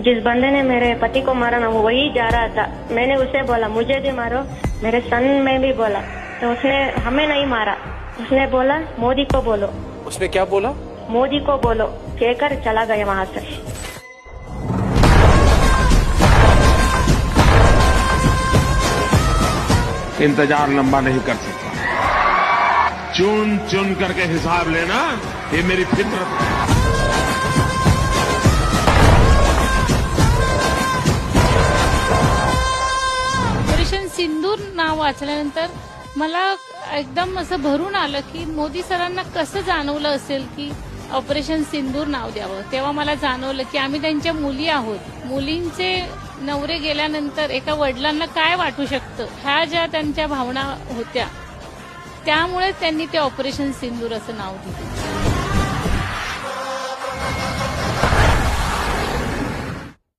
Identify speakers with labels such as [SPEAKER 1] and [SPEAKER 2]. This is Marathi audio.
[SPEAKER 1] जिस बंदे ने मेरे पति को मारा ना वो वही जा रहा था। मैंने उसे बोला मुझे भी मारो, मेरे सन में भी बोला, तो उसने हमें नहीं मारा। उसने बोला मोदी को बोलो।
[SPEAKER 2] उसने क्या बोला?
[SPEAKER 1] मोदी को बोलो कहकर चला गया वहां से।
[SPEAKER 3] इंतजार लंबा नहीं कर सकता। चुन चुन करके हिसाब लेना ये मेरी फितरत है।
[SPEAKER 4] ऑपरेशन सिंदूर नाव वाचल्यानंतर मला एकदम असं भरून आलं की मोदी सरांना कसं जाणवलं असेल की ऑपरेशन सिंदूर नाव द्यावं। तेव्हा मला जाणवलं की आम्ही त्यांच्या मुली आहोत। मुलींचे नवरे गेल्यानंतर एका वडिलांना काय वाटू शकतं ह्या ज्या त्यांच्या भावना होत्या, त्यामुळे त्यांनी ते ऑपरेशन सिंदूर असं नाव दिलं।